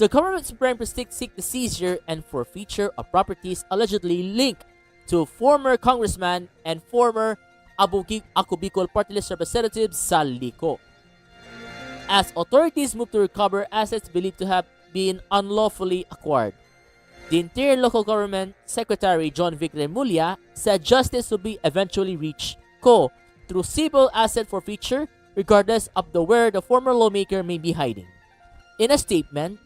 The government is preparing to seek the seizure and forfeiture of properties allegedly linked to former congressman and former Ako Bicol Party List Representative Salico. As authorities move to recover assets believed to have been unlawfully acquired. The Interior Local Government Secretary John Vic Remulla said justice will be eventually reached through civil asset forfeiture regardless of where the former lawmaker may be hiding. In a statement,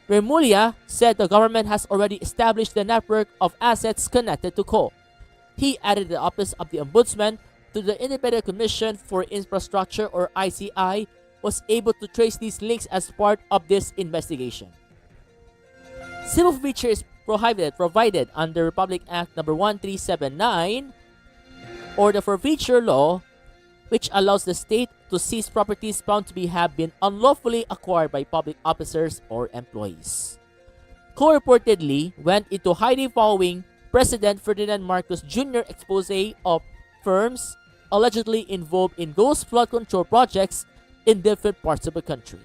Remulla said the government has already established the network of assets connected to Co. He added the Office of the Ombudsman to the Independent Commission for Infrastructure or ICI was able to trace these links as part of this investigation. Civil forfeiture is provided under Republic Act No. 1379 or the Forfeiture Law, which allows the state to seize properties found to have been unlawfully acquired by public officers or employees. Co reportedly went into hiding following President Ferdinand Marcos Jr. expose of firms allegedly involved in ghost flood control projects in different parts of the country.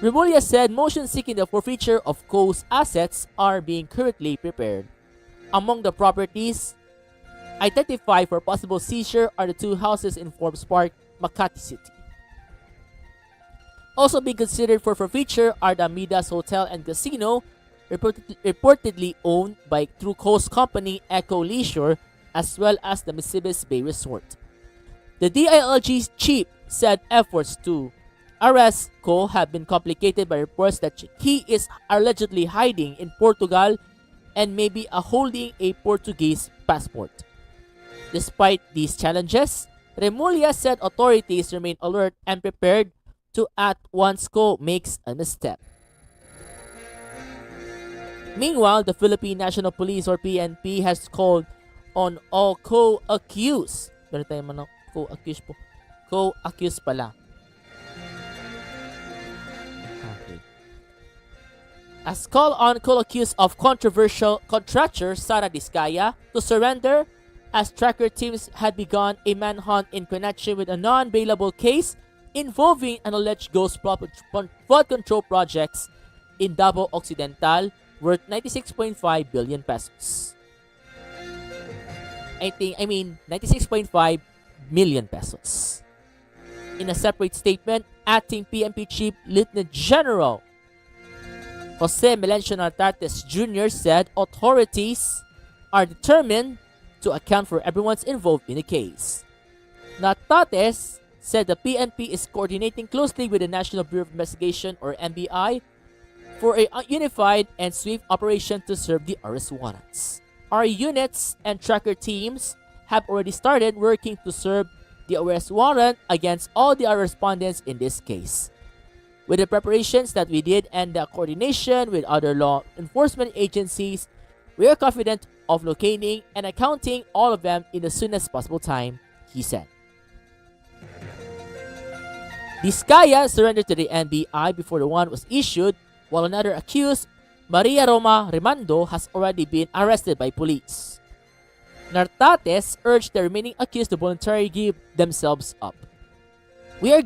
Remulla said motions seeking the forfeiture of Co's assets are being currently prepared. Among the properties identified for possible seizure are the two houses in Forbes Park, Makati City. Also being considered for forfeiture are the Midas Hotel and Casino, reportedly owned by through Co's company Eco Leisure, as well as the Misibis Bay Resort. The DILG chief said efforts to arrest Co have been complicated by reports that he is allegedly hiding in Portugal and may be holding a Portuguese passport. Despite these challenges, Remulla said authorities remain alert and prepared to act once Co makes a misstep. Meanwhile, the Philippine National Police or PNP has called on all co-accused. Meron tayong mga co-accused po. Co-accused pala. Okay. As called on co-accused of controversial contractor Sara Diskaya to surrender as tracker teams had begun a manhunt in connection with a non-bailable case involving an alleged ghost flood control projects in Davao Occidental worth 96.5 billion pesos. 96.5 million pesos. In a separate statement, acting PNP Chief Lieutenant General Jose Melencio Nartates Jr. said authorities are determined to account for everyone's involved in the case. Nartates said the PNP is coordinating closely with the National Bureau of Investigation or NBI for a unified and swift operation to serve the arrest warrants. Our units and tracker teams have already started working to serve the arrest warrant against all the respondents in this case. With the preparations that we did and the coordination with other law enforcement agencies, we are confident of locating and accounting all of them in the soonest possible time, he said. Diskaya surrendered to the NBI before the warrant was issued, while another accused, Maria Roma Remando, has already been arrested by police. Nartates urged the remaining accused to voluntarily give themselves up. We are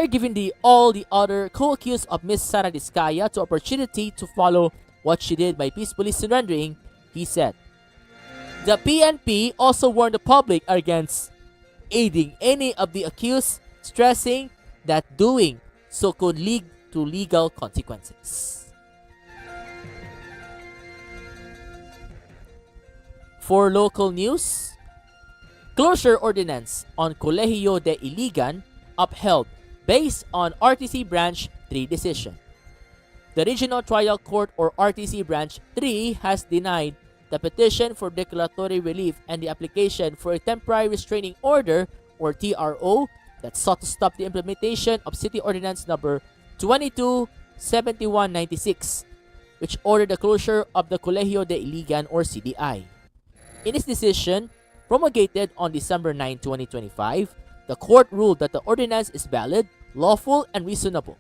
giving all the other co-accused of Ms. Sara Diskaya to opportunity to follow what she did by peacefully surrendering, he said. The PNP also warned the public against aiding any of the accused, stressing that doing so could lead to legal consequences. For local news, closure ordinance on Colegio de Iligan upheld based on RTC Branch 3 decision. The Regional Trial Court or RTC Branch 3 has denied the petition for declaratory relief and the application for a temporary restraining order or TRO that sought to stop the implementation of City Ordinance number 227196, which ordered the closure of the Colegio de Iligan or CDI. In its decision, promulgated on December 9, 2025, the court ruled that the ordinance is valid, lawful, and reasonable.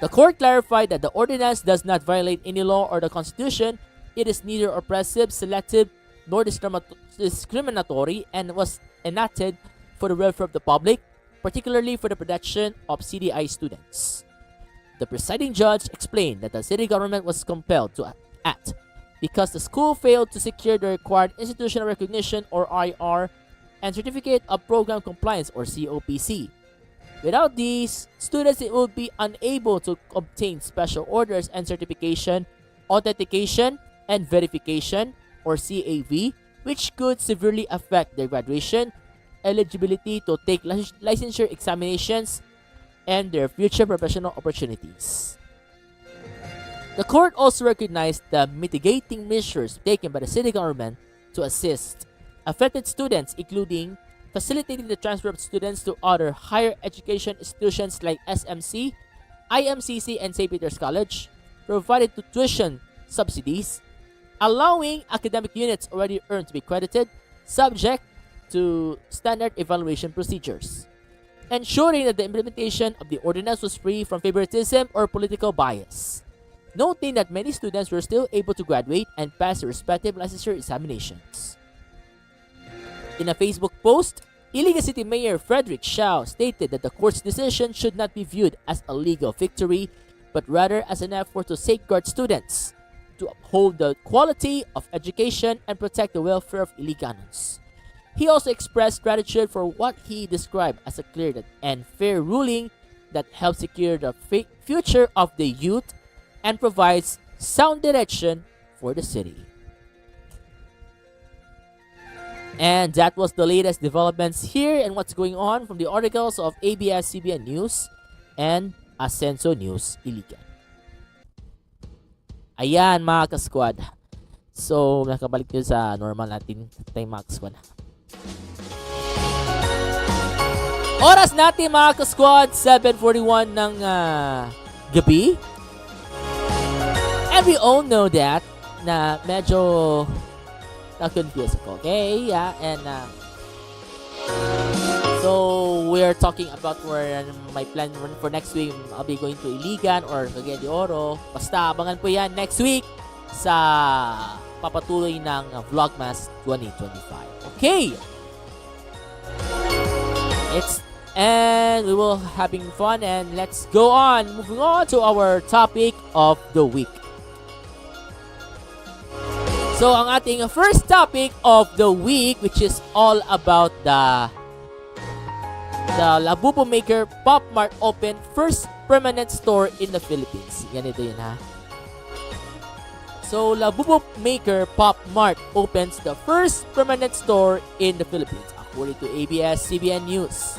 The court clarified that the ordinance does not violate any law or the Constitution. It is neither oppressive, selective, nor discriminatory, and was enacted for the welfare of the public, particularly for the protection of CDI students. The presiding judge explained that the city government was compelled to act because the school failed to secure the required institutional recognition or IR and certificate of program compliance or COPC. Without these, students would be unable to obtain special orders and certification, authentication, and verification or CAV, which could severely affect their graduation, eligibility to take licensure examinations, and their future professional opportunities. The court also recognized the mitigating measures taken by the city government to assist affected students, including facilitating the transfer of students to other higher education institutions like SMC, IMCC, and St. Peter's College, provided tuition subsidies, allowing academic units already earned to be credited, subject to standard evaluation procedures, ensuring that the implementation of the ordinance was free from favoritism or political bias, noting that many students were still able to graduate and pass their respective licensure examinations. In a Facebook post, Iligan City Mayor Frederick Xiao stated that the court's decision should not be viewed as a legal victory, but rather as an effort to safeguard students, to uphold the quality of education and protect the welfare of Iliganos. He also expressed gratitude for what he described as a clear and fair ruling that helps secure the future of the youth and provides sound direction for the city. And that was the latest developments here and what's going on from the articles of ABS-CBN News and Asenso News Iligan. Ayan mga ka-squad. So, nakabalik nyo sa normal natin time mga ka-squad. Oras natin mga ka-squad, 7:41 ng gabi. And we all know that na medyo na-confuse ako. Okay? Yeah. And so, we're talking about where my plan for next week. I'll be going to Iligan or Cagayan de Oro. Basta, abangan po yan next week sa papatuloy ng Vlogmas 2025. Okay! And we will having fun and let's go on. Moving on to our topic of the week. So, ang ating first topic of the week, which is all about the Labubu Maker Pop Mart open first permanent store in the Philippines. Ganito yun ha. So, Labubu Maker Pop Mart opens the first permanent store in the Philippines, according to ABS-CBN News.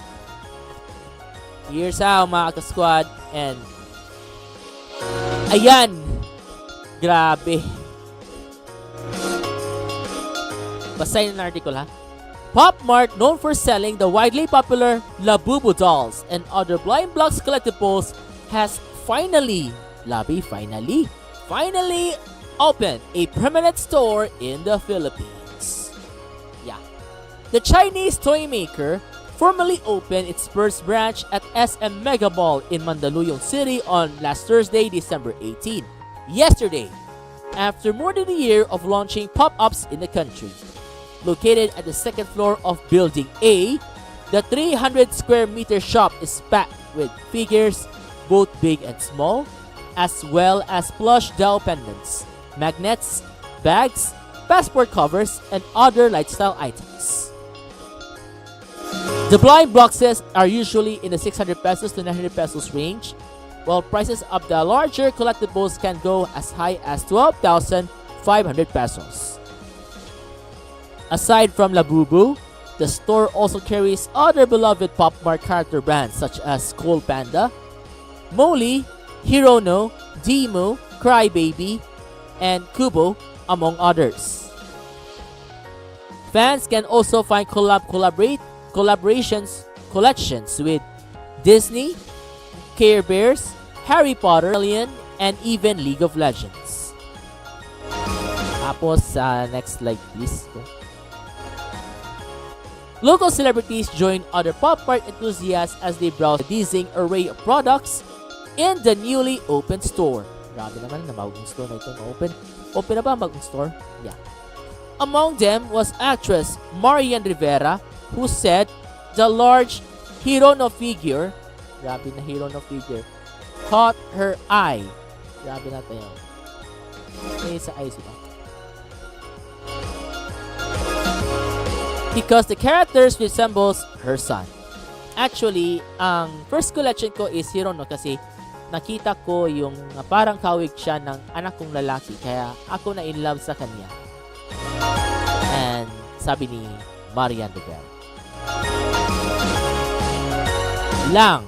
Here's how mga ka-squad. And ayan, grabe. Basahin ang article ha. Pop Mart, known for selling the widely popular Labubu dolls and other blind blocks collectibles, has finally opened a permanent store in the Philippines. Yeah. The Chinese toy maker formally opened its first branch at SM Mega Mall in Mandaluyong City on last Thursday, December 18. Yesterday, after more than a year of launching pop-ups in the country. Located at the second floor of Building A, the 300 square meter shop is packed with figures, both big and small, as well as plush doll pendants, magnets, bags, passport covers, and other lifestyle items. The blind boxes are usually in the 600 pesos to 900 pesos range, while prices of the larger collectibles can go as high as 12,500 pesos. Aside from Labubu, the store also carries other beloved Pop Mart character brands such as Cool Panda, Molly, Hirono, Dimo, Crybaby, and Kubo, among others. Fans can also find collections with Disney, Care Bears, Harry Potter, Alien, and even League of Legends. Tapos, next slide please. Local celebrities join other Pop Mart enthusiasts as they browse a dizzying array of products in the newly opened store. Grabe naman na bagong store na ito na-open. Open na ba ang bagong store? Yeah. Among them was actress Marian Rivera, who said the large Hirono figure, grabe na Hirono figure, caught her eye. Grabe natin yun. May sa eyes ba? Because the characters resembles her son. Actually, ang first collection ko is Hirono kasi nakita ko yung parang kawig siya ng anak kong lalaki. Kaya ako na in love sa kanya. And sabi ni Marian de Bell. Lang,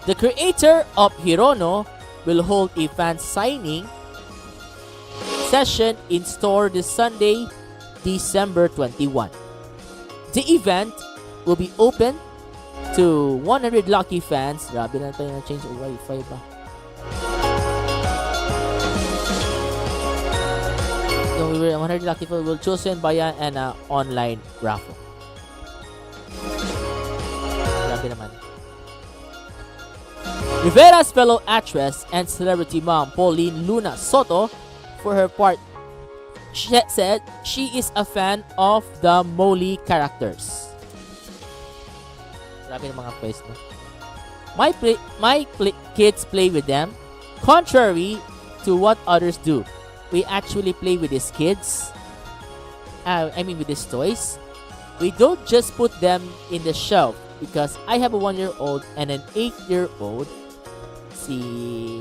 the creator of Hirono will hold a fan signing session in store this Sunday, December 21. The event will be open to 100 lucky fans. Grabe na tayo na-change o Wi-Fi ba? So, 100 lucky fans will chosen by an online raffle. Grabe naman. Rivera's fellow actress and celebrity mom Pauline Luna Soto, for her part, she said she is a fan of the Molly characters. Grabe ng mga face, no? My kids play with them. Contrary to what others do, we actually play with these kids. With these toys. We don't just put them in the shelf because I have a 1-year-old and an 8-year-old, si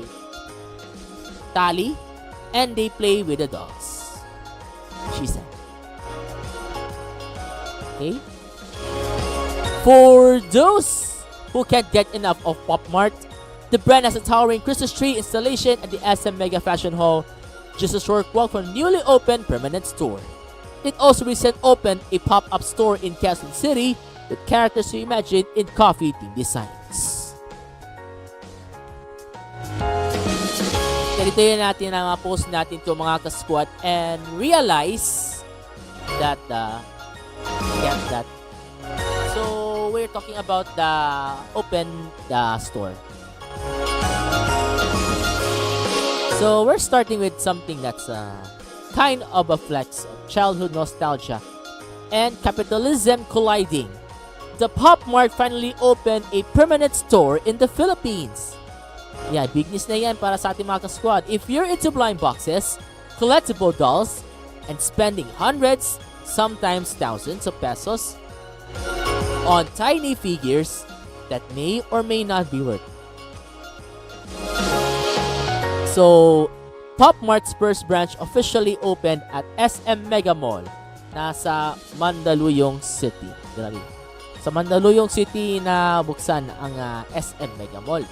Tali, and they play with the dogs. She said. Okay? For those who can't get enough of Pop Mart, the brand has a towering Christmas tree installation at the SM Mega Fashion Hall, just a short walk from newly opened permanent store. It also recently opened a pop-up store in Quezon City with characters you imagine in coffee-themed designs. Ganito yun natin ang post natin to mga ka-squad and realize that so we're talking about the open the store. So we're starting with something that's kind of a flex of childhood nostalgia and capitalism colliding. The Pop Mart finally opened a permanent store in the Philippines. Yeah, big news na yan para sa ating mga ka-squad. If you're into blind boxes, collectible dolls, and spending hundreds, sometimes thousands of pesos on tiny figures that may or may not be worth. So, Pop Mart's first branch officially opened at SM Mega Mall. Nasa Mandaluyong City. Grabe. Sa Mandaluyong City na buksan ang SM Mega Mall.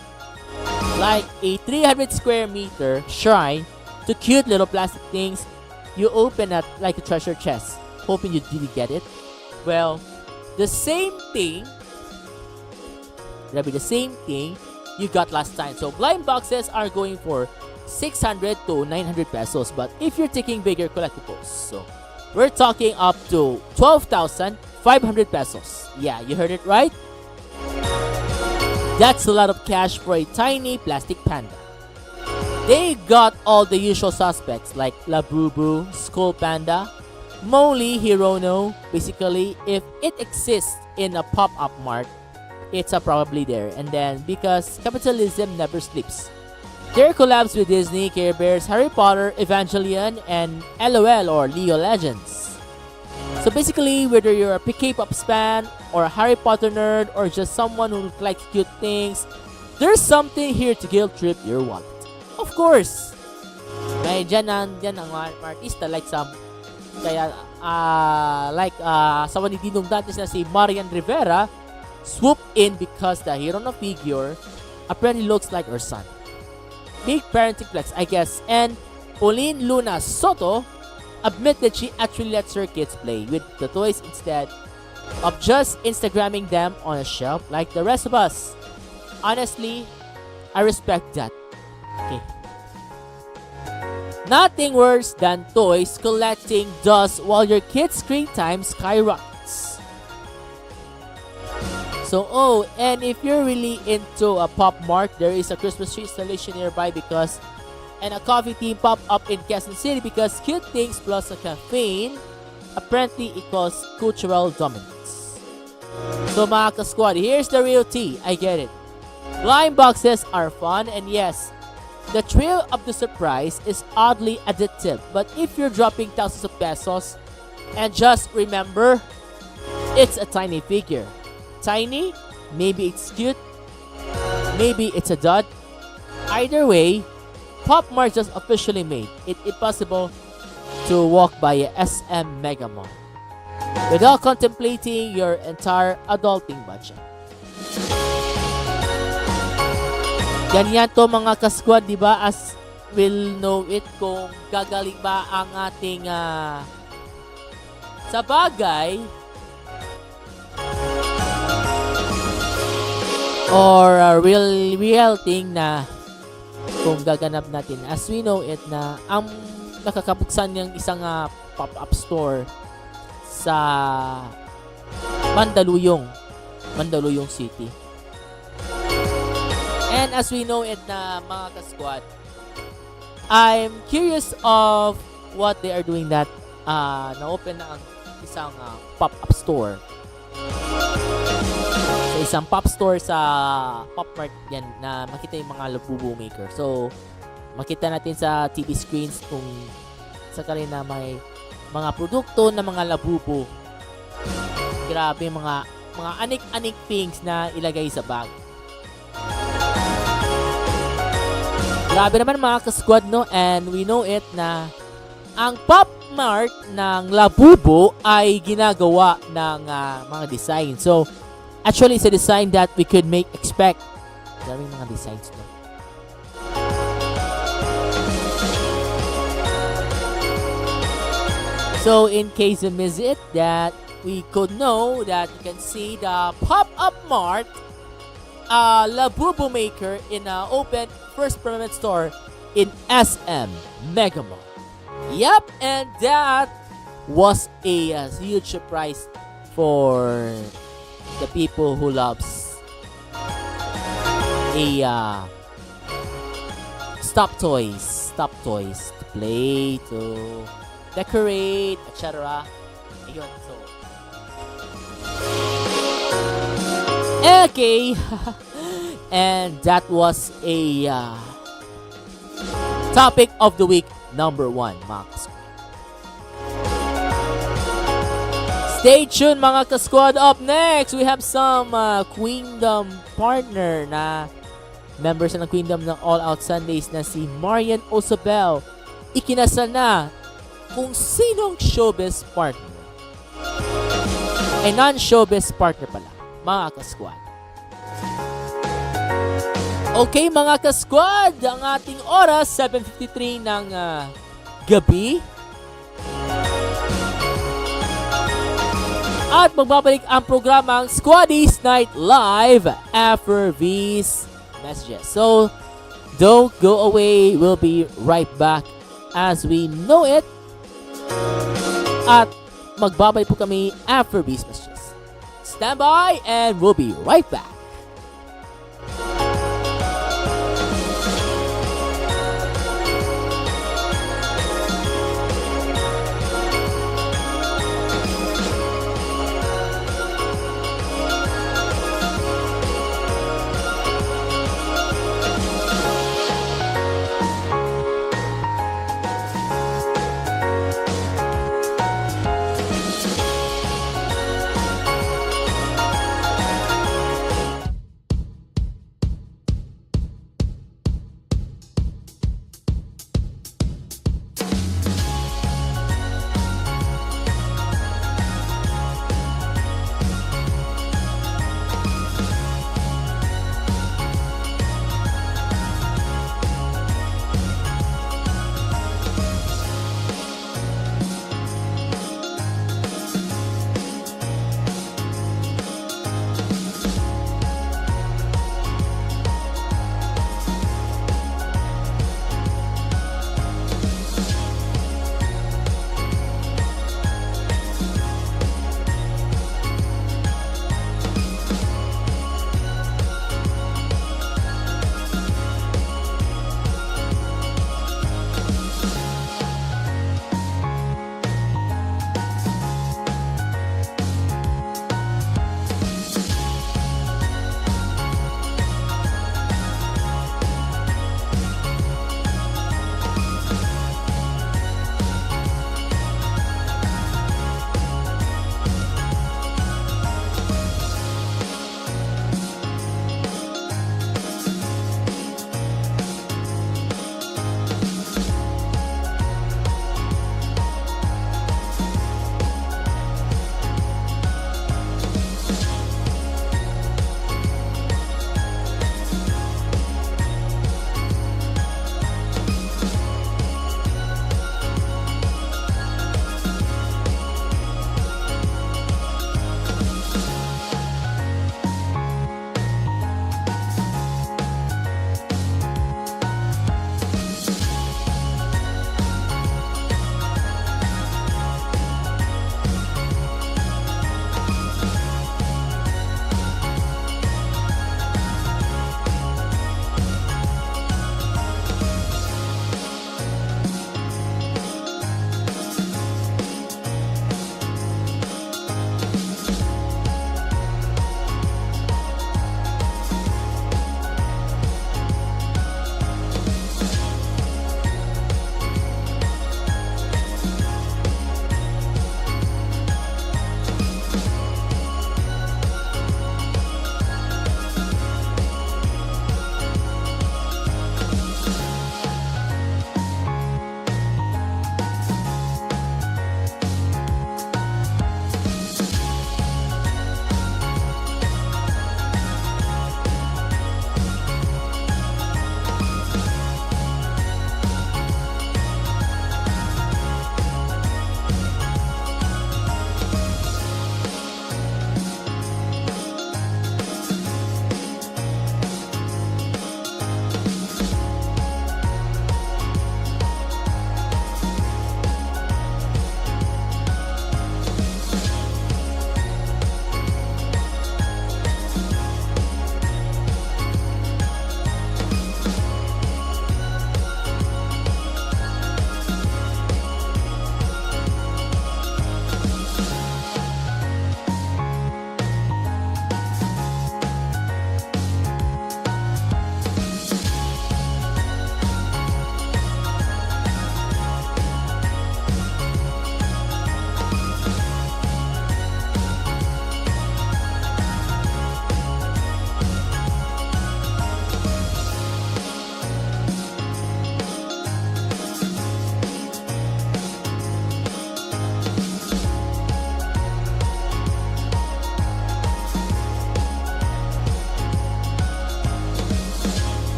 Like a 300 square meter shrine to cute little plastic things you open at like a treasure chest. Hoping you didn't get it. Well, the same thing you got last time. So blind boxes are going for 600 to 900 pesos. But if you're taking bigger collectibles, so we're talking up to 12,500 pesos. Yeah, you heard it right. That's a lot of cash for a tiny plastic panda. They got all the usual suspects like Labubu, Skull Panda, Molly, Hirono. Basically, if it exists in a pop-up mart, it's probably there. And then, because capitalism never sleeps, there are collabs with Disney, Care Bears, Harry Potter, Evangelion, and LOL or League of Legends. So basically, whether you're a K-pop fan or a Harry Potter nerd or just someone who likes cute things, there's something here to guilt trip your wallet. Of course, may dyan ang mga artista like sa ni Dinong Dantes na si Marian Rivera swoop in because the Hirono figure apparently looks like her son. Big parenting flex, I guess. And Pauline Luna Soto admitted she actually lets her kids play with the toys instead of just Instagramming them on a shelf like the rest of us. Honestly, I respect that. Okay. Nothing worse than toys collecting dust while your kids' screen time skyrockets. So, and if you're really into a Pop Mart, there is a Christmas tree installation nearby and a coffee team pop up in Quezon City because cute things plus a caffeine apparently equals cultural dominance. So mga ka-squad, here's the real tea. I get it. Blind boxes are fun, and yes, the thrill of the surprise is oddly addictive. But if you're dropping thousands of pesos, and just remember, it's a tiny figure. Tiny, maybe it's cute, maybe it's a dud. Either way, Pop Mart just officially made it impossible to walk by a SM Mega Mall without contemplating your entire adulting budget. Ganyan to mga ka-squad, di ba? As we'll know it kung gagaling ba ang ating sa bagay or real thing na kung gaganap natin. As we know it na ang nakakabuksan ng isang pop-up store sa Mandaluyong City. And as we know it na mga ka-squad, I'm curious of what they are doing that na-open na ang isang pop-up store. So, isang pop store sa Pop Mart yan na makita yung mga Labubu maker. So, makita natin sa TV screens kung sakali na may mga produkto na mga Labubu. Grabe mga anik-anik things na ilagay sa bag. Grabe naman mga ka-squad, no? And we know it na ang Pop Mart ng Labubu ay ginagawa ng mga design. So, actually, it's a design that we could expect. Daming mga designs, no? So, in case you miss it, that we could know that you can see the Pop-Up Mart Labubu maker in an open first permanent store in SM Mega Mall. Yep, and that was a huge surprise for the people who loves stop toys to play, to decorate, etc. Ayun, so okay. And that was a topic of the week number 1, mga ka-squad. Stay tuned mga ka-squad. Up next, we have some Queendom partner na members ng Queendom ng All Out Sundays na si Marian Osabel. Ikinasal na kung sinong showbiz partner. Non-showbiz partner pala, mga ka-squad. Okay mga ka-squad, ang ating oras 7:53 ng gabi. At magbabalik ang programang SquadiE'S Night Live after these messages. So, don't go away. We'll be right back as we know it. At magbabalik po kami after these messages. Stand by and we'll be right back.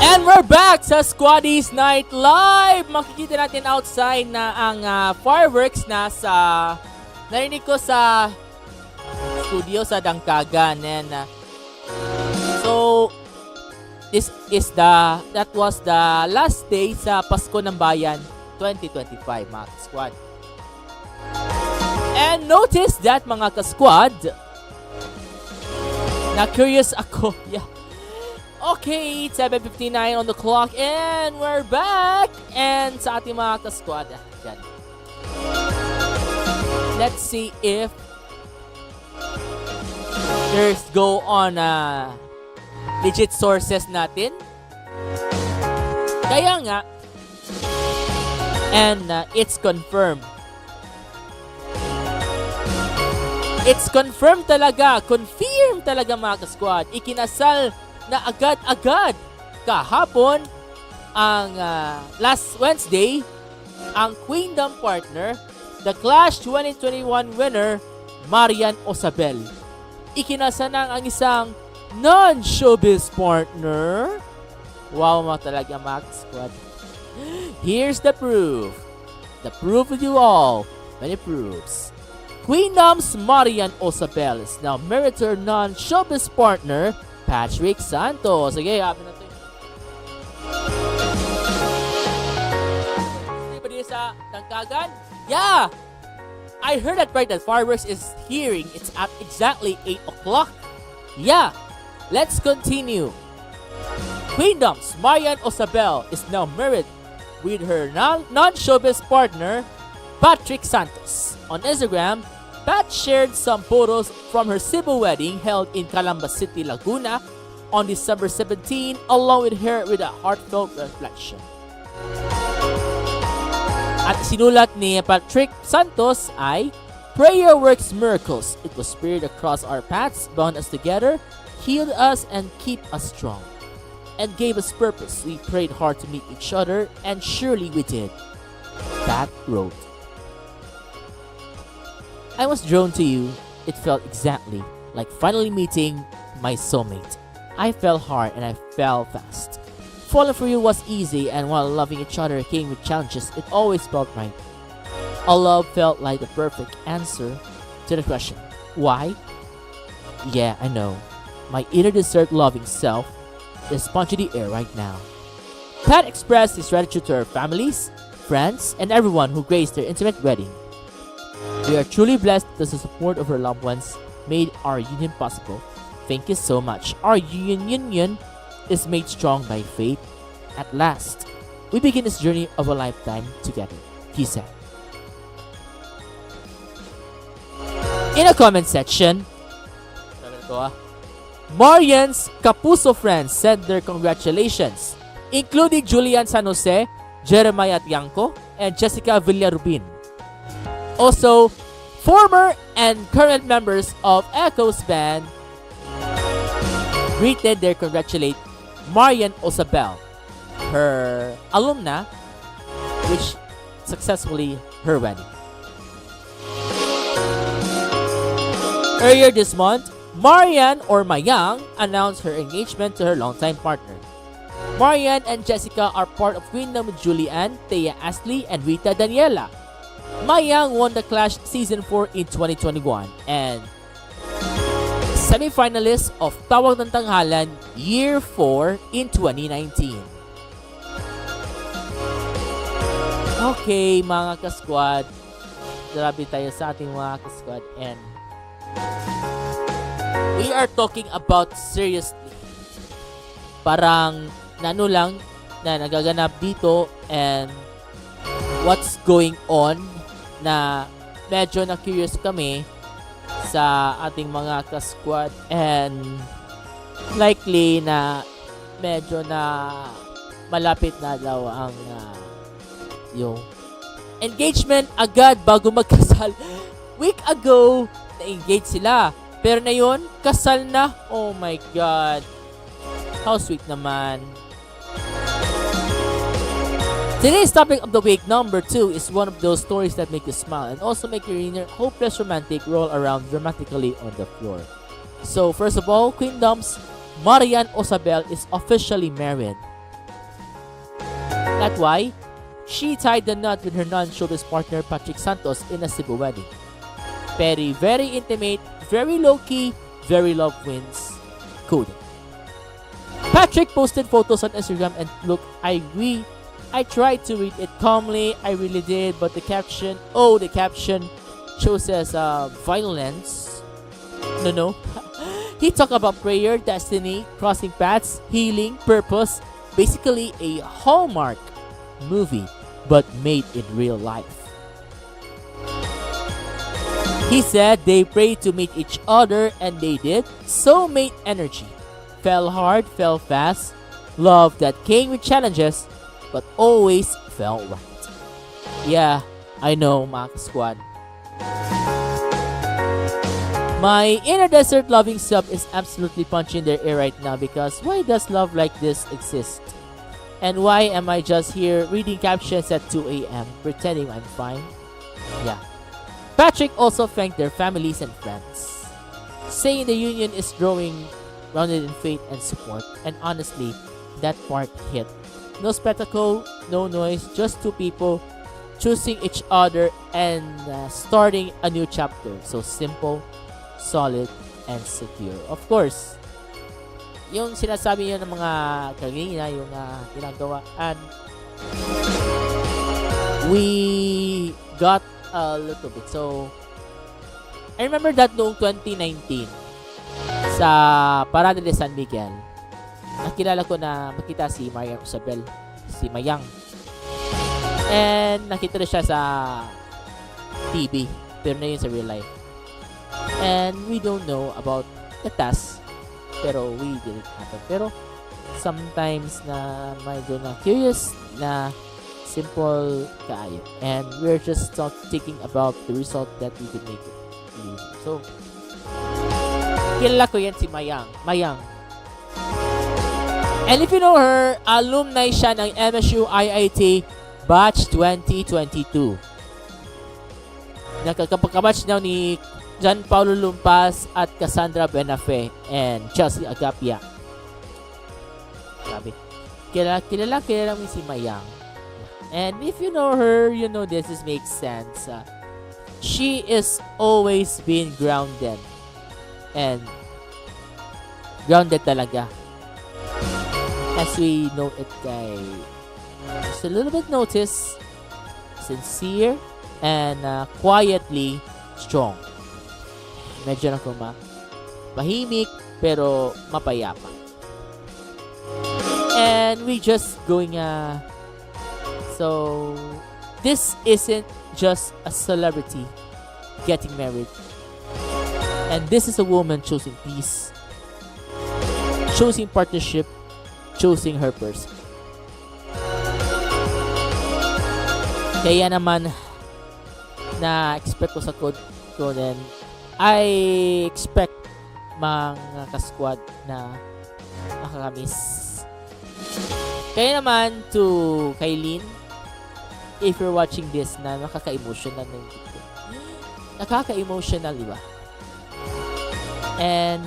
And we're back sa Squaddies Night Live! Makikita natin outside na ang fireworks narinig ko sa studio sa Dangkagan. And so, that was the last day sa Pasko ng Bayan 2025, mga ka-squad. And notice that, mga ka-squad, na curious ako. Yeah. Okay, 7:59 on the clock and we're back! And sa ating mga ka-squad, dyan. Let's see if there's go on legit sources natin. Kaya nga, and it's confirmed. It's confirmed talaga, confirmed talaga, mga ka-squad. Ikinasal na agad-agad kahapon ang last Wednesday ang Queendom partner, the Clash 2021 winner, Marian Osabel. Ikinasa na ang isang non-showbiz partner. Wow, mga talaga, mga squad. Here's the proof. The proof of you all. Many proofs. Queendom's Marian Osabel is now married to her non-showbiz partner, Patrick Santos. Sige, happy na ito. Hindi ba din sa Tangkagan? Yeah! I heard that right, that fireworks is hearing. It's at exactly 8 o'clock. Yeah! Let's continue. Queendom's Marian Osabel is now married with her non-showbiz partner, Patrick Santos. On Instagram, Pat shared some photos from her Cebu wedding held in Calamba City, Laguna on December 17, along with her with a heartfelt reflection. At sinulat ni Patrick Santos ay, "Prayer works miracles. It was spirit across our paths, bound us together, healed us and keep us strong, and gave us purpose. We prayed hard to meet each other, and surely we did." Pat wrote, "I was drawn to you. It felt exactly like finally meeting my soulmate. I fell hard and I fell fast. Falling for you was easy, and while loving each other came with challenges, it always felt right. Our love felt like the perfect answer to the question, why? Yeah, I know. My inner deserved loving self is spongy the air right now." Pat expressed his gratitude to her families, friends, and everyone who graced their intimate wedding. "We are truly blessed that the support of our loved ones made our union possible. Thank you so much. Our union is made strong by faith. At last, we begin this journey of a lifetime together," he said. In a comment section, Marian's Kapuso friends sent their congratulations, including Julian San Jose, Jeremiah Tiangco, and Jessica Villarubin. Also, former and current members of Echo's band greeted their congratulate Marian Osabel, her alumna, which successfully her wedding. Earlier this month, Marian or Mayang announced her engagement to her longtime partner. Marian and Jessica are part of Queendom with Julian, Thea Astley, and Rita Daniela. Mayang won the Clash Season 4 in 2021 and semi-finalist of Tawag ng Tanghalan Year 4 in 2019. Okay, mga ka-squad. Grabe tayo sa ating mga ka-squad and we are talking about seriously. Parang nano lang na nagaganap dito and what's going on na medyo na-curious kami sa ating mga ka-squad and likely na medyo na malapit na daw ang yung engagement agad bago magkasal. Week ago, na-engage sila. Pero na yun, kasal na. Oh my God. How sweet naman. Today's topic of the week, number 2, is one of those stories that make you smile and also make your inner hopeless romantic roll around dramatically on the floor. So, first of all, Queendom's Marian Osabel is officially married. At why? She tied the knot with her non-showbiz partner Patrick Santos in a Cebu wedding. Very intimate, very low-key, very love wins. Coding. Patrick posted photos on Instagram and look, I tried to read it calmly, I really did, but the caption shows as violence. No. He talked about prayer, destiny, crossing paths, healing, purpose. Basically a Hallmark movie, but made in real life. He said they prayed to meet each other and they did. Soulmate energy. Fell hard, fell fast. Love that came with challenges, but always felt right. Yeah, I know, Mac Squad. My inner desert loving sub is absolutely punching their ear right now because why does love like this exist? And why am I just here reading captions at 2 a.m. pretending I'm fine? Yeah. Patrick also thanked their families and friends, saying the union is growing, grounded in faith and support. And honestly, that part hit. No spectacle, no noise, just two people choosing each other and starting a new chapter. So simple, solid, and secure. Of course, yung sinasabi niyo ng mga kanina, yung ginagawa, and we got a little bit. So, I remember that noong 2019 sa Parada de San Miguel, nakilala ko na makita si Marian Isabel, si Mayang. And nakita rin siya sa TV, pero na yun sa real life. And we don't know about the task, pero we didn't happen. Pero sometimes na medyo na curious na simple kaayo. And we're just thinking about the result that we could make it. So, kilala ko yan si Mayang. And if you know her, alumni siya ng MSU IIT Batch 2022. Nakakabatch daw ni John Paulo Lumpas at Cassandra Benafe and Chelsea Agapia. Sabi, kilala mo si Mayang. And if you know her, you know this makes sense. She is always been grounded. And grounded talaga. As we know it, just a little bit notice, sincere, and quietly strong. Medyo na mahimik, pero mapayapa. And we just going, so, this isn't just a celebrity getting married. And this is a woman choosing peace, choosing partnership, choosing her person. Kaya naman, na-expect ko sa code ko din, I expect mga ka-squad na makakamiss. Kaya naman to Kailin, if you're watching this na nakaka-emotional na yung video. Nakaka-emotional, di ba? And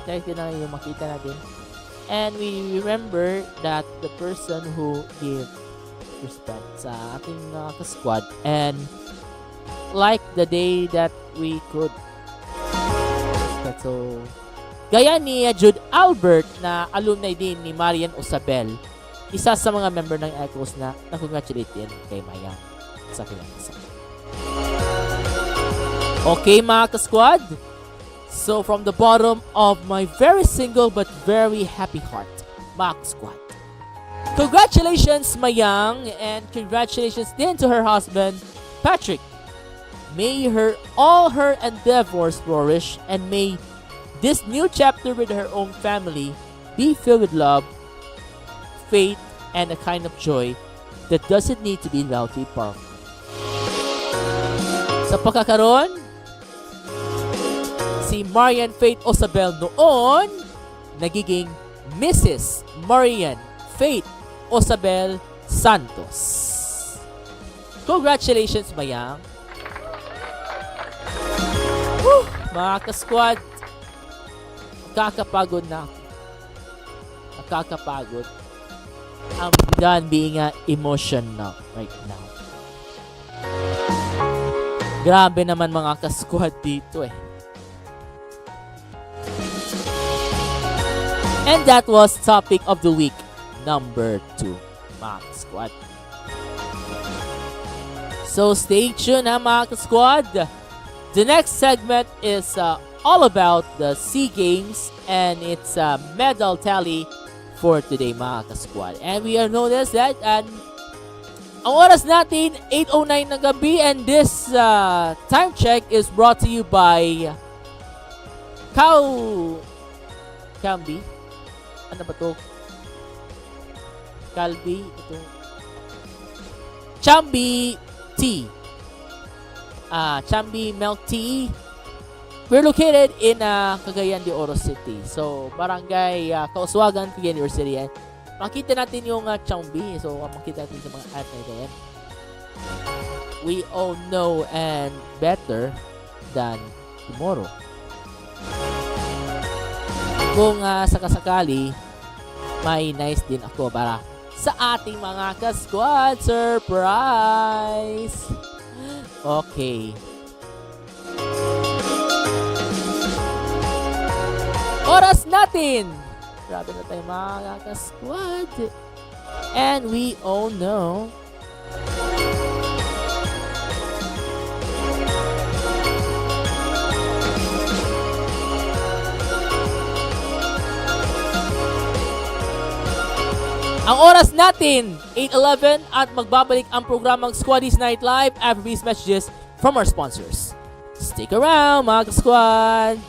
ito na yung makita natin. And we remember that the person who gave respect sa ating ka-squad and like the day that we could respect. So, gaya ni Jude Albert na alumni din ni Marian Isabel, isa sa mga member ng Echoes na na-congratulate din kay Maya sa kinasa. Okay mga ka-squad, so from the bottom of my very single but very happy heart, mga ka-squad, congratulations Mayang, and congratulations din to her husband Patrick. May all her endeavors flourish, and may this new chapter with her own family be filled with love, faith, and a kind of joy that doesn't need to be loudly powerful. Sa pagkakaroon, si Marian Faith Isabel noon nagiging Mrs. Marian Faith Isabel Santos. Congratulations, Mayang. Woo! Mga ka-squad, nakakapagod na ako. Nakakapagod. I'm done being emotional right now. Grabe naman mga ka-squad dito eh. And that was topic of the week number 2, mga ka-squad. So stay tuned mga ka-squad. The next segment is all about the SEA Games and its medal tally for today mga ka-squad. And we are noticed that ang oras natin 8:09 ng gabi, and this time check is brought to you by Cambi. Ano ba to? Calbi. Ito. Chambi Tea. Chambi Milk Tea. We're located in Cagayan de Oro City. So, barangay Kauswagan, Cagayan de Oro City. And makita natin yung Chambi. So, makita natin sa mga ad na ito. Yan. We all know and better than tomorrow. Kung sakasakali, may nice din ako para sa ating mga ka-squad surprise. Okay. Oras natin. Grabe na tayo mga ka-squad. And we all know ang oras natin, 8:11, at magbabalik ang programang Squaddies Night Live after these messages from our sponsors. Stick around, mga ka-squad!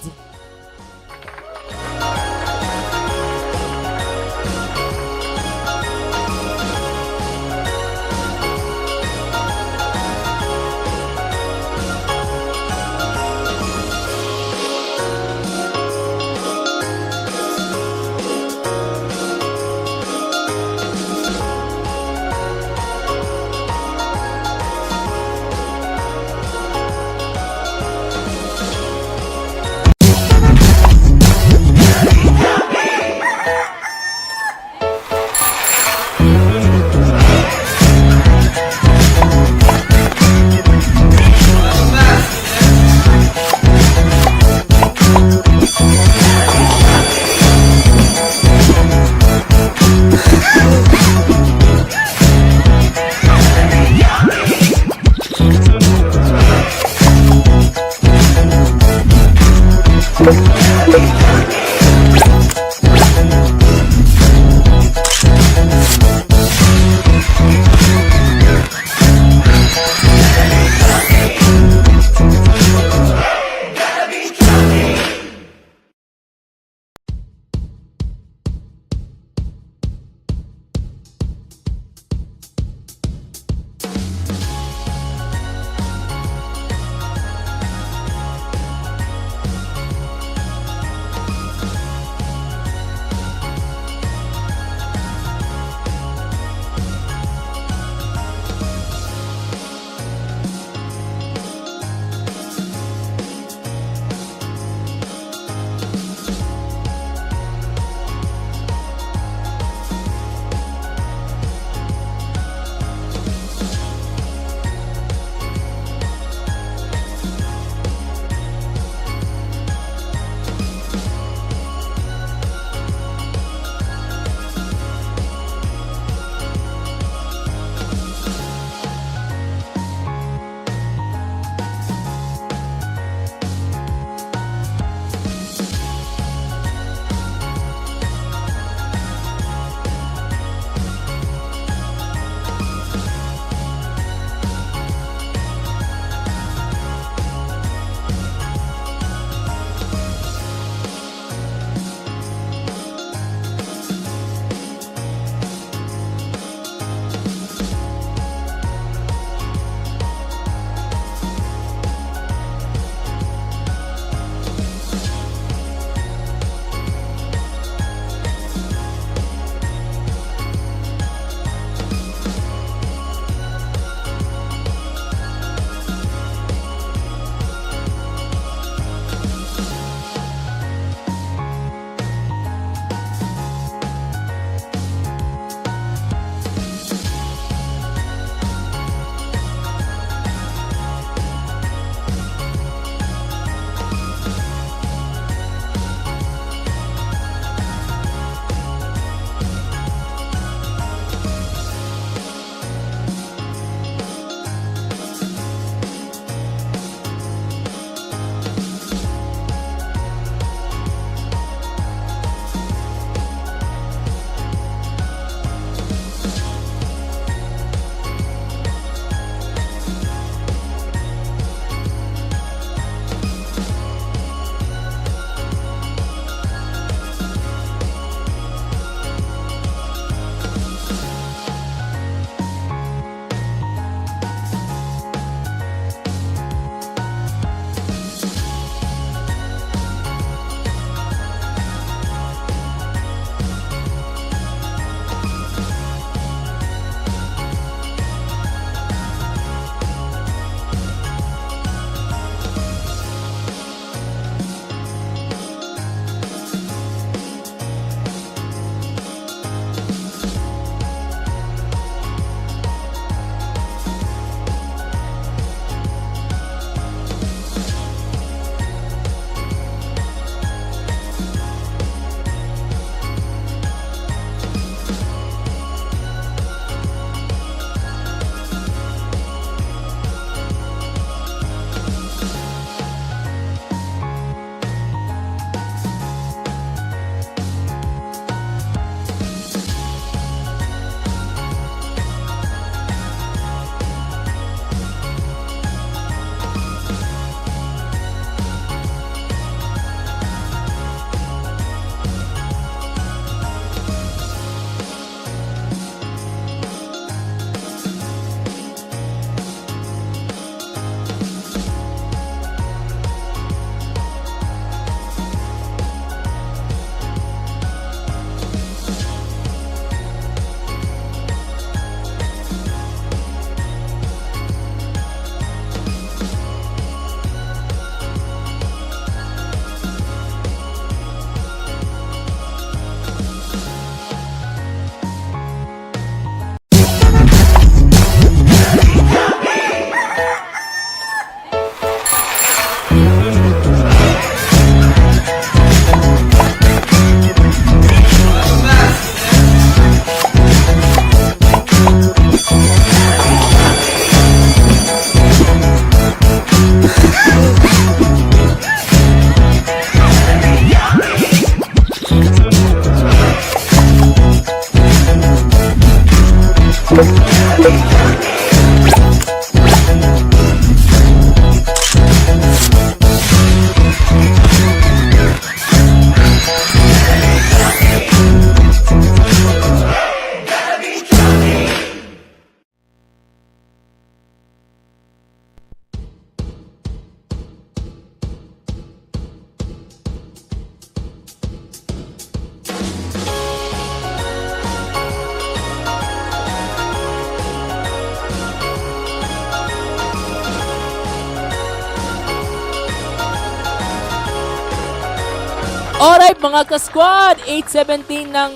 Alright mga ka-squad, 8:17 ng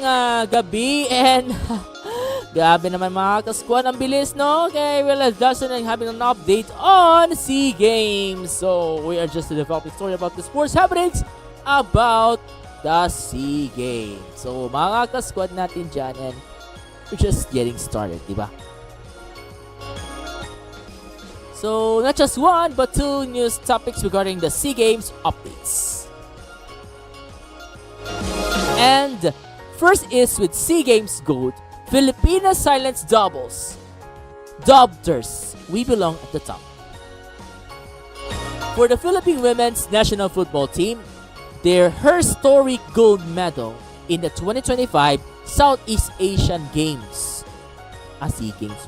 gabi and grabe naman mga ka-squad, ang bilis no? Okay, well, just having an update on SEA Games. So, we are just developing story about the sports happenings about the SEA Games. So, mga ka-squad natin dyan and we're just getting started, diba? So, not just one but two news topics regarding the SEA Games updates. And first is with SEA Games Gold, Filipino silence doubles. Dubbers, we belong at the top. For the Philippine women's national football team, their historic gold medal in the 2025 Southeast Asian Games, SEA Games,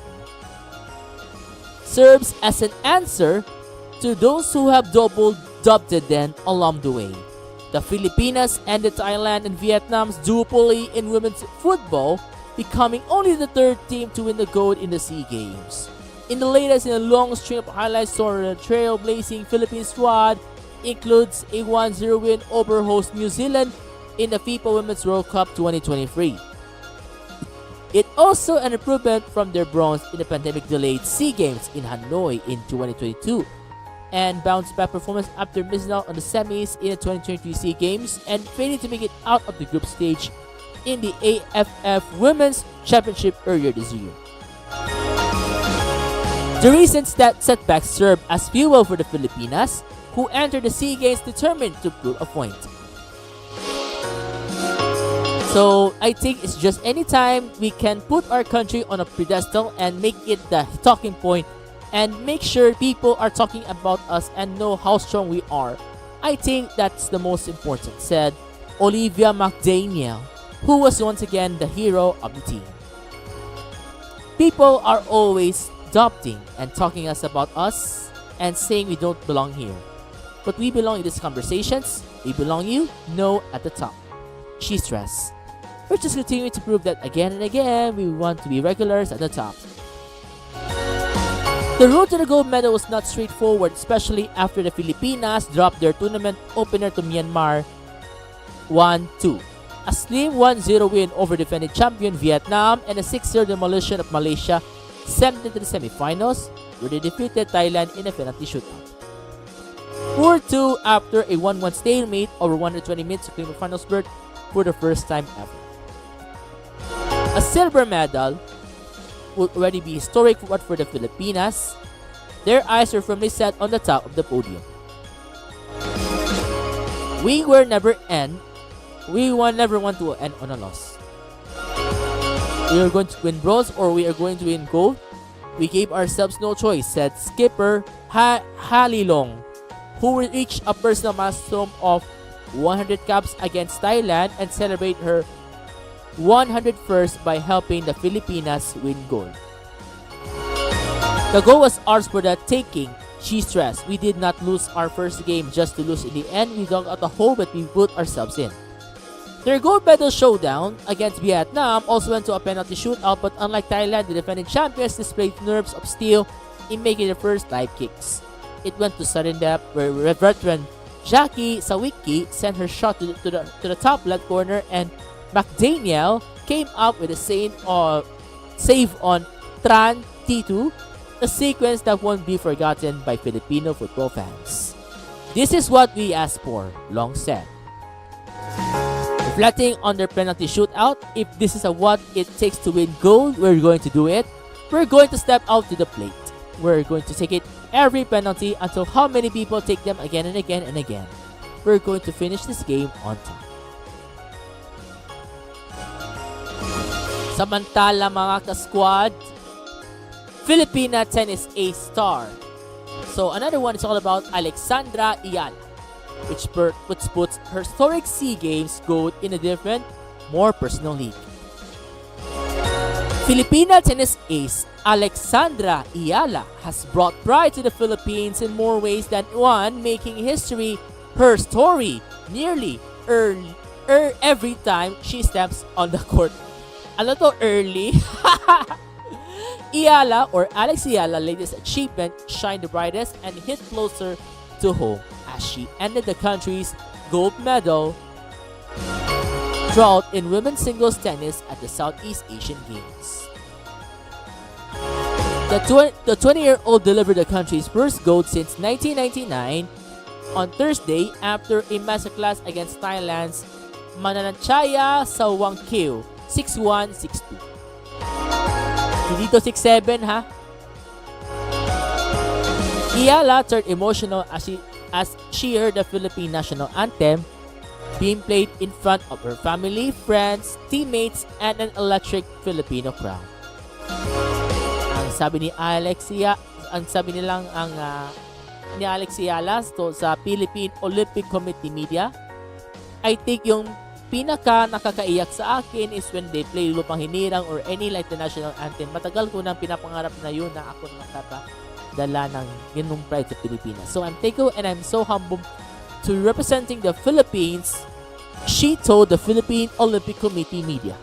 serves as an answer to those who have double dubbed them along the way. The Filipinas ended Thailand and Vietnam's duopoly in women's football, becoming only the third team to win the gold in the SEA Games. In the latest in a long string of highlights, the trailblazing Philippine squad includes a 1-0 win over host New Zealand in the FIFA Women's World Cup 2023. It also an improvement from their bronze in the pandemic-delayed SEA Games in Hanoi in 2022. And bounced back performance after missing out on the semis in the 2023 SEA Games and failing to make it out of the group stage in the AFF Women's Championship earlier this year. The recent setbacks served as fuel for the Filipinas, who entered the SEA Games determined to prove a point. So I think it's just anytime we can put our country on a pedestal and make it the talking point and make sure people are talking about us and know how strong we are. I think that's the most important, said Olivia McDaniel, who was once again the hero of the team. People are always doubting and talking us about us and saying we don't belong here. But we belong in these conversations. We belong you know at the top, she stressed. We're just continuing to prove that again and again. We want to be regulars at the top. The road to the gold medal was not straightforward, especially after the Filipinas dropped their tournament opener to Myanmar 1-2. A slim 1-0 win over defending champion Vietnam and a 6-0 demolition of Malaysia sent them to the semifinals, where they defeated Thailand in a penalty shootout. 4-2 after a 1-1 stalemate over 120 minutes to claim a finals berth for the first time ever. A silver medal would already be historic for the Filipinas. Their eyes were firmly set on the top of the podium. We never want to end on a loss. We are going to win bronze or we are going to win gold. We gave ourselves no choice, said skipper Halilong, who reached a personal milestone of 100 caps against Thailand and celebrate her 101st by helping the Filipinas win gold. The goal was ours for the taking, she stressed. We did not lose our first game just to lose in the end. We dug out a hole but we put ourselves in. Their gold medal showdown against Vietnam also went to a penalty shootout, but unlike Thailand, the defending champions displayed nerves of steel in making their first live kicks. It went to sudden death where veteran Jackie Sawicki sent her shot to the top left corner and McDaniel came up with a save on Tran Titu, a sequence that won't be forgotten by Filipino football fans. This is what we asked for, Long said. Reflecting on their penalty shootout, if this is what it takes to win gold, we're going to do it. We're going to step out to the plate. We're going to take it every penalty until how many people take them again and again and again. We're going to finish this game on top. Samantala mga ka-squad, Filipina tennis ace star. So another one is all about Alexandra Ial, which puts her historic SEA Games gold in a different, more personal league. Filipina tennis ace Alexandra Iala has brought pride to the Philippines in more ways than one, making history her story nearly every time she steps on the court. A little early. Iala or Alex Iala's latest achievement shined the brightest and hit closer to home as she ended the country's gold medal drought in women's singles tennis at the Southeast Asian Games. The 20-year-old delivered the country's first gold since 1999 on Thursday after a masterclass against Thailand's Mananachaya Sawangkil 6-1, 6-2. Hindi to 6-7 ha. Iyala turned emotional as she heard the Philippine national anthem being played in front of her family, friends, teammates, and an electric Filipino crowd. Ang sabi ni Alexia, ni Alex Iyala sa Philippine Olympic Committee media, I think yung pinaka nakakaiyak sa akin is when they play Lupang Hinirang or any like the national anthem. Matagal ko nang pinapangarap na yun na ako makakadala ng ganung pride sa Pilipinas. So I'm thankful and I'm so humbled to representing the Philippines, she told the Philippine Olympic Committee media.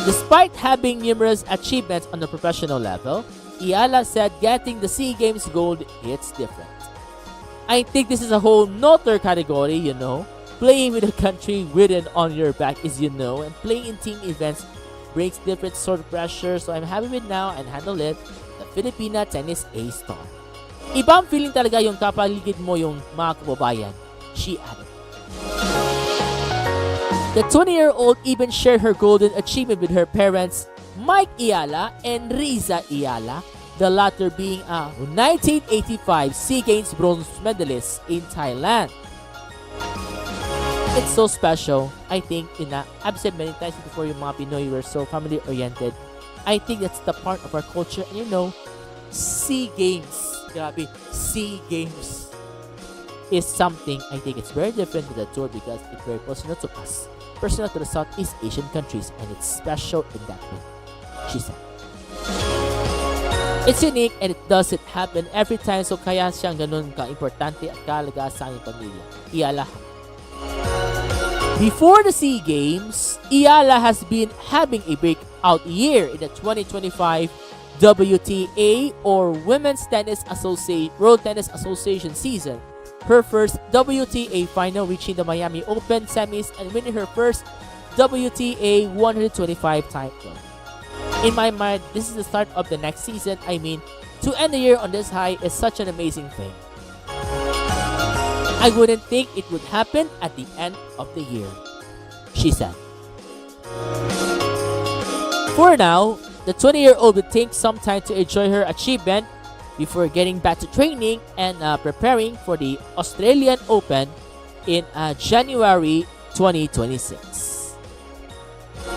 Despite having numerous achievements on the professional level, Iyala said getting the SEA Games gold hits different. I think this is a whole nother category, you know. Playing with a country written on your back is, you know, and playing in team events brings different sort of pressure. So I'm happy with now and handle it, the Filipina tennis A-star. Ibang feeling talaga yung kapaligid mo yung mga kababayan, she added. The 20-year-old even shared her golden achievement with her parents, Mike Iyala and Riza Iyala, the latter being a 1985 SEA Games bronze medalist in Thailand. It's so special. I think, I've said many times before, yung mga Pinoy, we're so family-oriented. I think that's the part of our culture. And you know, SEA Games, grabe, SEA Games is something, I think it's very different to the tour because it's very personal to us, personal to the Southeast Asian countries, and it's special in that way, she said. It's unique and it doesn't happen every time, so kaya siyang ganun ka-importante at kahalaga sa aming pamilya. Iyala. Before the SEA Games, Iyala has been having a breakout year in the 2025 WTA or Women's World Tennis Association season. Her first WTA final, reaching the Miami Open semis and winning her first WTA 125 title. In my mind, this is the start of the next season. I mean, to end the year on this high is such an amazing thing. I wouldn't think it would happen at the end of the year, she said. For now, the 20-year-old will take some time to enjoy her achievement before getting back to training and preparing for the Australian Open in January 2026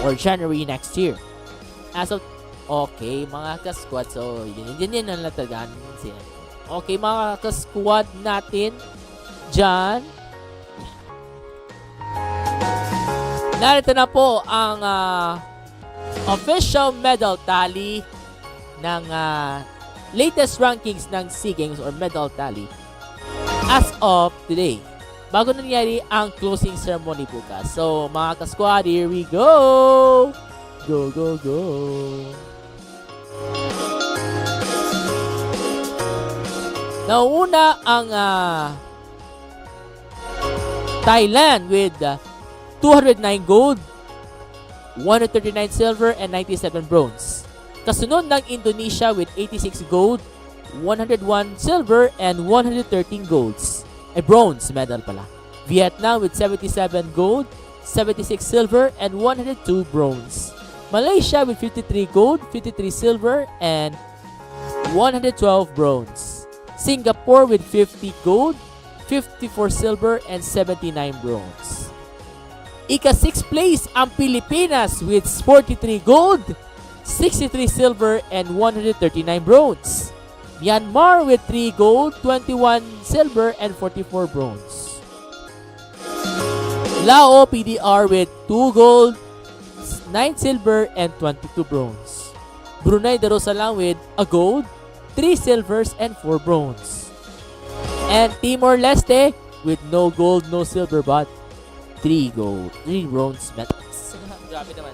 or January next year. As of, okay mga ka-squad, so yun ang natandaan siya. Okay mga ka-squad natin dyan, narito na po ang official medal tally ng latest rankings ng SEA Games or medal tally as of today, bago nangyari ang closing ceremony bukas. So mga ka-squad, here we go! Go, go, go! Nauna ang Thailand with 209 gold, 139 silver, and 97 bronze. Kasunod ng Indonesia with 86 gold, 101 silver, and 113 golds. Bronze medal pala. Vietnam with 77 gold, 76 silver, and 102 bronze. Malaysia with 53 gold, 53 silver, and 112 bronze. Singapore with 50 gold, 54 silver, and 79 bronze. Ika-6th place ang Pilipinas with 43 gold, 63 silver, and 139 bronze. Myanmar with 3 gold, 21 silver, and 44 bronze. Lao PDR with 2 gold, 9 silver, and 22 bronze. Brunei Darussalam with a gold, 3 silvers, and 4 bronze. And Timor-Leste with no gold, no silver, but 3 gold, 3 bronze medals. Grabe naman.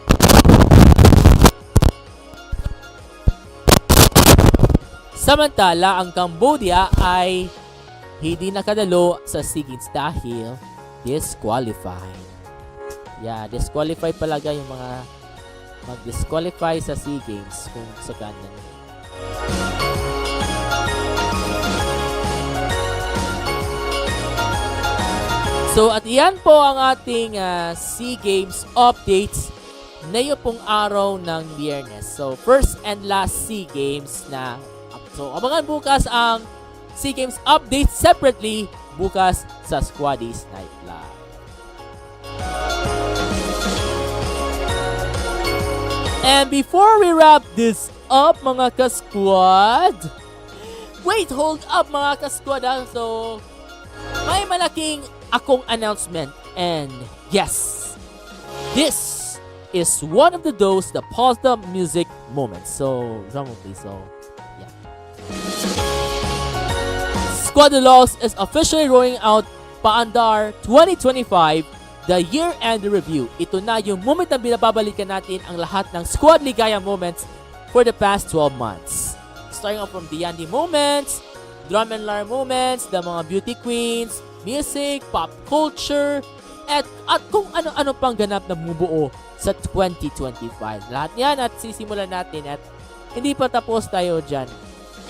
Samantala, ang Cambodia ay hindi nakadalo sa SEA Games dahil disqualified. Yeah, disqualified palaga yung mga mag-disqualify sa SEA Games kung sakalan nila. So at iyan po ang ating SEA Games updates ngayon pong araw ng Biyernes. So first and last SEA Games na. So abangan bukas ang SEA Games updates separately bukas sa SQUADDIE'S Night Live. And before we wrap this up mga ka-squad, wait, hold up mga ka-squad So may malaking akong announcement, and yes, this is one of those the pause the music moments. So drum roll please. So yeah, SquadiLogues is officially rolling out Paandar 2025, the year-end review. Ito na yung moment na binababalikan natin ang lahat ng Squad Ligaya moments for the past 12 months. Starting off from the Yandy moments, drum and lyre moments, the mga beauty queens, music, pop culture, at kung ano-ano pang ganap na bumubuo sa 2025. Lahat yan at sisimulan natin at hindi pa tapos tayo dyan.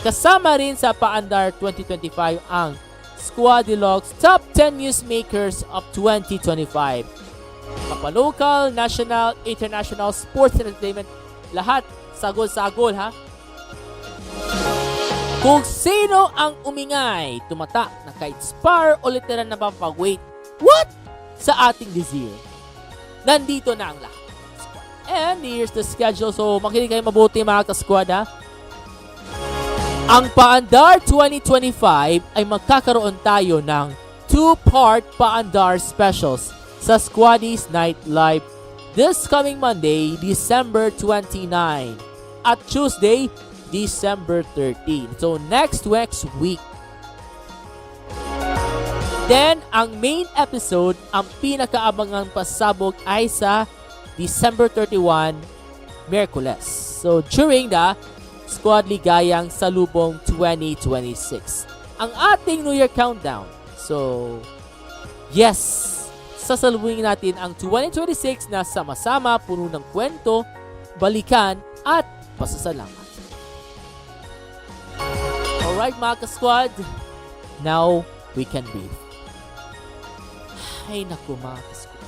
Kasama rin sa Paandar 2025 ang SquadiLogues Top 10 Newsmakers of 2025. Kapalocal, national, international, sports and entertainment, lahat sagol-sagol ha. Kung sino ang umingay, tumatak, naka-inspire o literal na papag-wait, what? Sa ating desire. Nandito na ang lahat. And here's the schedule. So makinig kayo mabuti mga ka-squad ha. Ang Paandar 2025 ay magkakaroon tayo ng 2-part Paandar specials sa Squadi'S Night Live this coming Monday, December 29 at Tuesday, December 13. So next week. Then, ang main episode, ang pinakaabangang pasabog ay sa December 31, Miyerkules. So during the Squad Ligayang Salubong 2026. Ang ating New Year countdown. So, yes, sasalubungin natin ang 2026 na sama-sama, puno ng kwento, balikan, at pasasalamat. Alright mga ka-squad, now we can breathe. Ay naku mga ka-squad.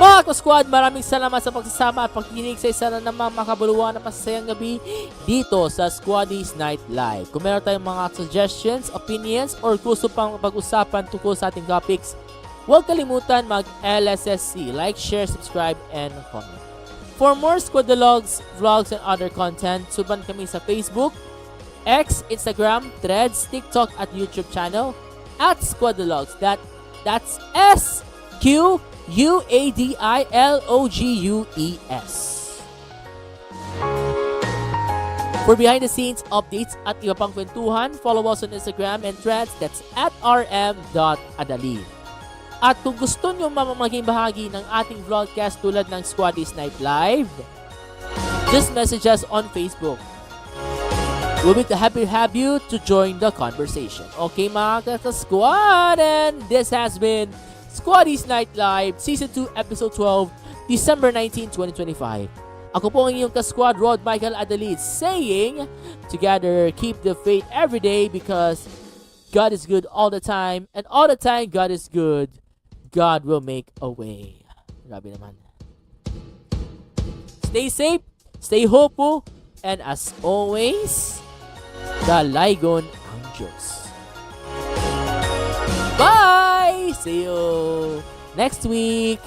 Mga ka-squad, maraming salamat sa pagsasama at pagkikinig sa isa na namang makabuluhan na masasayang gabi dito sa Squadi'S Night Live. Kung meron tayong mga suggestions, opinions, or gusto pang pag-usapan tungkol sa ating topics, huwag kalimutan mag-LSSC, like, share, subscribe, and comment. For more SquadiLogues, vlogs, and other content, suban kami sa Facebook, X, Instagram, Threads, TikTok, at YouTube channel at SquadiLogues. That's SQUADILOGUES. For behind the scenes updates at iba pang kwentuhan, follow us on Instagram and Threads. That's at rm.adalin. At kung gusto nyo maging bahagi ng ating vlogcast tulad ng Squadi'S Night Live, just message us on Facebook. We'll be happy to have you to join the conversation. Okay mga ka-squad, and this has been Squadi'S Night Live Season 2 Episode 12, December 19, 2025. Ako po ang inyong ka-squad, Rod Michael Adalid, saying, together, keep the faith every day because God is good all the time, and all the time God is good. God will make a way. Grabe naman. Stay safe, stay hopeful, and as always, dalaygon ang Diyos. Bye! See you next week.